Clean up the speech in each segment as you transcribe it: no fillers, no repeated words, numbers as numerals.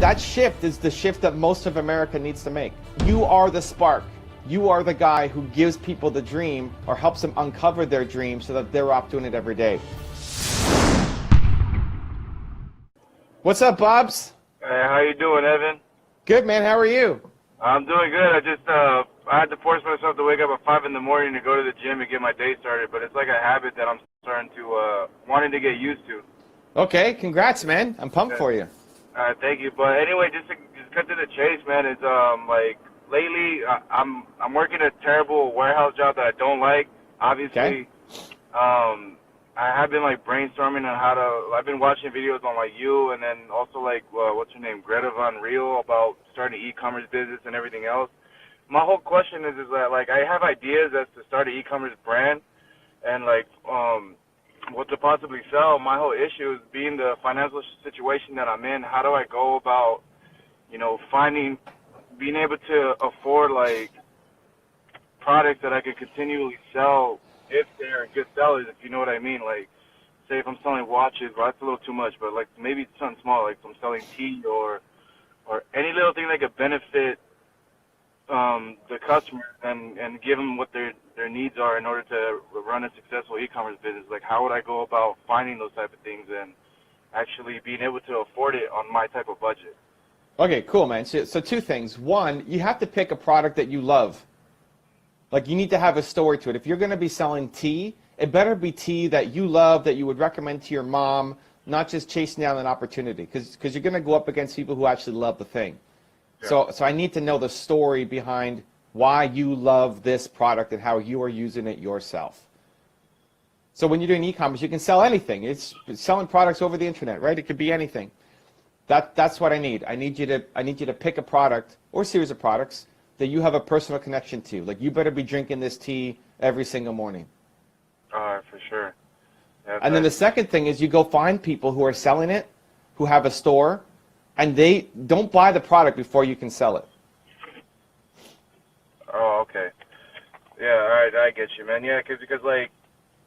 that shift is the shift that most of America needs to make. You are the spark. You are the guy who gives people the dream or helps them uncover their dream so that they're off doing it every day. What's up, Bobs? Hey, how you doing, Evan? Good, man. How are you? I'm doing good. I had to force myself to wake up at 5 in the morning to go to the gym and get my day started, but it's like a habit that I'm starting to, wanting to get used to. Okay, congrats, man. I'm pumped for you. Thank you. But anyway, just cut to the chase, man. It's, like, lately, I'm working a terrible warehouse job that I don't like, obviously. Okay. I have been, like, brainstorming on how to, I've been watching videos on, like, you and then also, like, what's her name, Greta Van Riel, about starting an e-commerce business and everything else. My whole question is that, like, I have ideas as to start an e-commerce brand and, like, what to possibly sell. My whole issue is being the financial situation that I'm in. How do I go about, you know, being able to afford, like, products that I could continually sell if they're good sellers, if you know what I mean. Like, say if I'm selling watches, well, that's a little too much, but, like, maybe something small, like if I'm selling tea or any little thing that could benefit the customer and give them what their needs are in order to run a successful e-commerce business. Like, how would I go about finding those type of things and actually being able to afford it on my type of budget? Okay, cool, man. So two things. One, you have to pick a product that you love. Like, you need to have a story to it. If you're going to be selling tea, it better be tea that you love, that you would recommend to your mom, not just chasing down an opportunity, because you're going to go up against people who actually love the thing. Yeah. So I need to know the story behind why you love this product and how you are using it yourself. So when you're doing e-commerce, you can sell anything. It's selling products over the internet, right? It could be anything. That's what I need. I need you to pick a product or series of products that you have a personal connection to. Like, you better be drinking this tea every single morning. For sure. Yeah, and then the second thing is you go find people who are selling it, who have a store, and they don't buy the product before you can sell it. Oh, okay. Yeah, all right, I get you, man. Yeah, because like,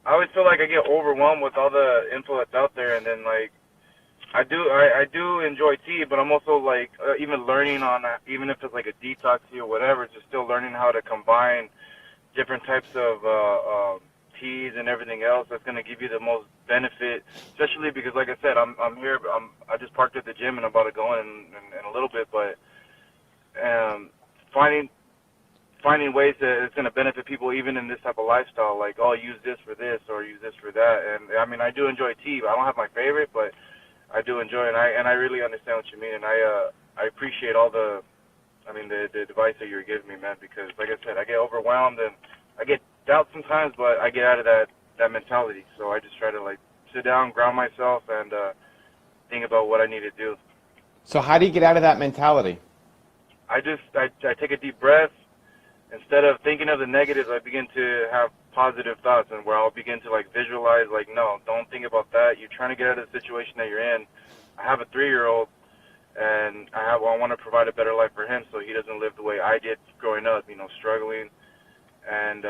I always feel like I get overwhelmed with all the info that's out there, and then, like, I do enjoy tea, but I'm also, like, even learning on, even if it's like a detox tea or whatever, just still learning how to combine different types of teas and everything else that's going to give you the most benefit, especially because, like I said, I'm here, I just parked at the gym and I'm about to go in a little bit, but finding ways that it's going to benefit people even in this type of lifestyle, like, oh, use this for this or use this for that. And I mean, I do enjoy tea, but I don't have my favorite, but I do enjoy it, and I really understand what you mean, and I appreciate all the advice that you're giving me, man, because, like I said, I get overwhelmed and I get doubt sometimes, but I get out of that mentality. So I just try to, like, sit down, ground myself, and think about what I need to do. So how do you get out of that mentality? I take a deep breath. Instead of thinking of the negatives, I begin to have positive thoughts, and where I'll begin to, like, visualize, like, no, don't think about that. You're trying to get out of the situation that you're in. I have a 3-year-old, and I want to provide a better life for him so he doesn't live the way I did growing up, you know, struggling, and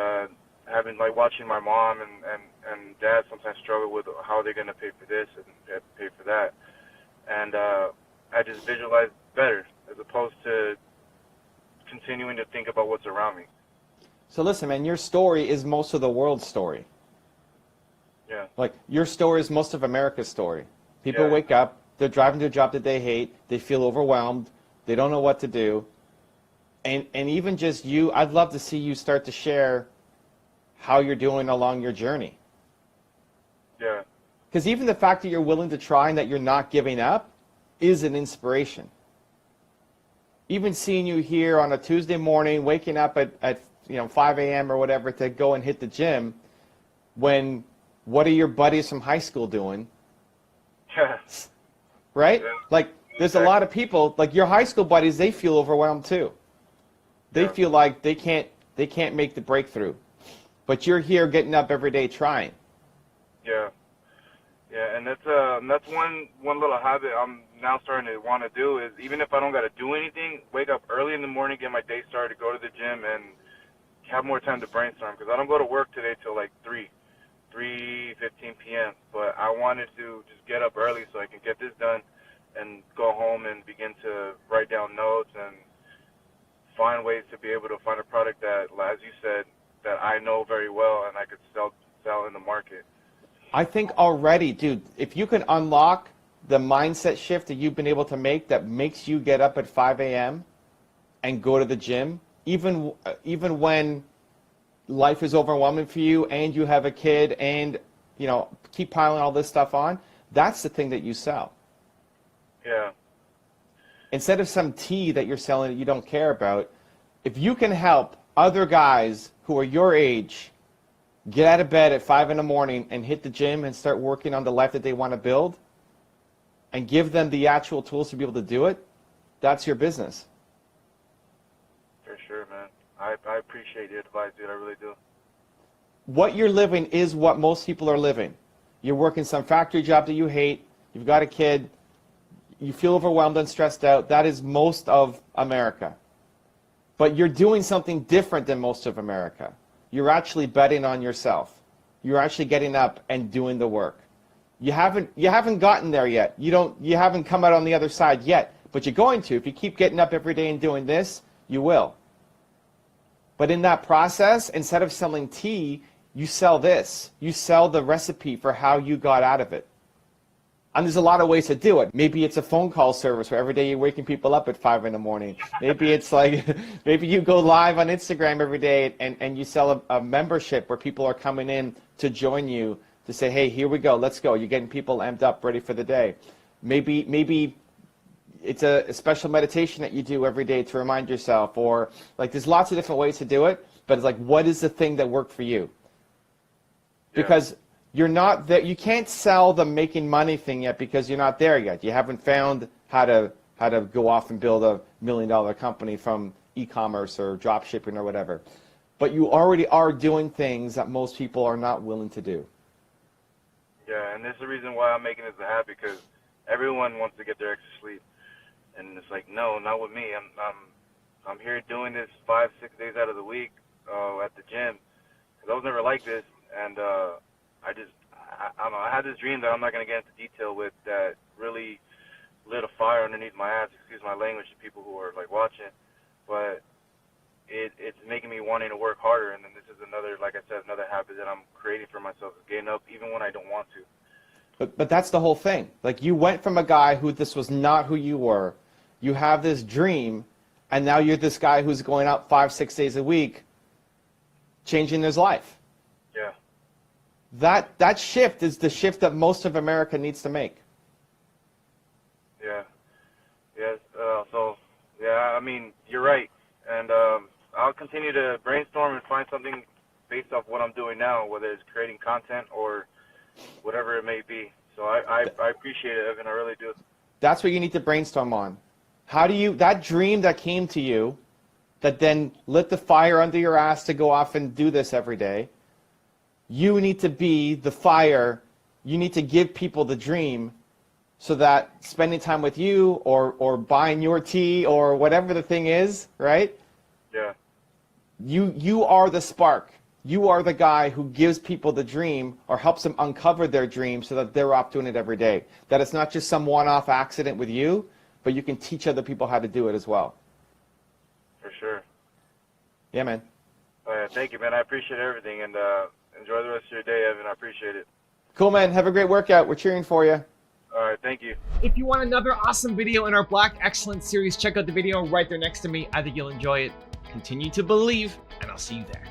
having, like, watching my mom and dad sometimes struggle with how they're going to pay for this and pay for that. And I just visualize better as opposed to continuing to think about what's around me. So listen, man, your story is most of the world's story. Yeah. Like, your story is most of America's story. People wake up, they're driving to a job that they hate, they feel overwhelmed, they don't know what to do. And even just you, I'd love to see you start to share how you're doing along your journey. Yeah. Because even the fact that you're willing to try and that you're not giving up is an inspiration. Even seeing you here on a Tuesday morning, waking up at 5 a.m. or whatever to go and hit the gym, when what are your buddies from high school doing? Yeah. Right? Yeah. Like, there's a lot of people, like your high school buddies, they feel overwhelmed too. They feel like they can't make the breakthrough. But you're here getting up every day trying. Yeah. Yeah, and that's one little habit I'm now starting to want to do is, even if I don't got to do anything, wake up early in the morning, get my day started, go to the gym, and have more time to brainstorm. Because I don't go to work today till like 3:15 p.m. But I wanted to just get up early so I can get this done and go home and begin to write down notes and find ways to be able to find a product that, as you said, that I know very well and I could sell in the market. I think already, dude, if you can unlock the mindset shift that you've been able to make that makes you get up at 5 a.m. and go to the gym, even when life is overwhelming for you and you have a kid and, you know, keep piling all this stuff on, that's the thing that you sell. Yeah. Instead of some tea that you're selling that you don't care about, if you can help other guys who are your age get out of bed at 5 in the morning and hit the gym and start working on the life that they want to build and give them the actual tools to be able to do it, that's your business. For sure, man. I appreciate your advice, dude. I really do. What you're living is what most people are living. You're working some factory job that you hate, you've got a kid, you feel overwhelmed and stressed out. That is most of America. But you're doing something different than most of America. You're actually betting on yourself. You're actually getting up and doing the work. You haven't gotten there yet. You haven't come out on the other side yet, but you're going to. If you keep getting up every day and doing this, you will. But in that process, instead of selling tea, you sell this. You sell the recipe for how you got out of it. And there's a lot of ways to do it. Maybe it's a phone call service where every day you're waking people up at 5 in the morning. Maybe it's like, maybe you go live on Instagram every day and you sell a membership where people are coming in to join you to say, hey, here we go, let's go. You're getting people amped up, ready for the day. Maybe it's a special meditation that you do every day to remind yourself, or like there's lots of different ways to do it, but it's like, what is the thing that worked for you? Because you're not there. You can't sell the making money thing yet because you're not there yet. You haven't found how to go off and build $1 million company from e-commerce or drop shipping or whatever. But you already are doing things that most people are not willing to do. Yeah, and this is the reason why I'm making this a habit, because everyone wants to get their extra sleep, and it's like, no, not with me. I'm here doing this 5-6 days out of the week at the gym, because I was never like this, and I don't know, I had this dream that I'm not going to get into detail with that really lit a fire underneath my ass, excuse my language to people who are like watching, but it's making me wanting to work harder, and then this is another, like I said, another habit that I'm creating for myself, is getting up even when I don't want to. But that's the whole thing. Like, you went from a guy who this was not who you were, you have this dream, and now you're this guy who's going out 5-6 days a week, changing his life. Yeah. That shift is the shift that most of America needs to make. Yeah. Yes. I mean, you're right. And I'll continue to brainstorm and find something based off what I'm doing now, whether it's creating content or whatever it may be. So I appreciate it, Evan. I really do. That's what you need to brainstorm on. How do you, that dream that came to you, that then lit the fire under your ass to go off and do this every day, you need to be the fire. You need to give people the dream so that spending time with you or buying your tea or whatever the thing is, right? Yeah. You are the spark. You are the guy who gives people the dream or helps them uncover their dream so that they're off doing it every day. That it's not just some one-off accident with you, but you can teach other people how to do it as well. For sure. Yeah, man. Thank you, man. I appreciate everything, and enjoy the rest of your day, Evan. I appreciate it. Cool, man. Have a great workout. We're cheering for you. All right, thank you. If you want another awesome video in our Black Excellence series, check out the video right there next to me. I think you'll enjoy it. Continue to believe, and I'll see you there.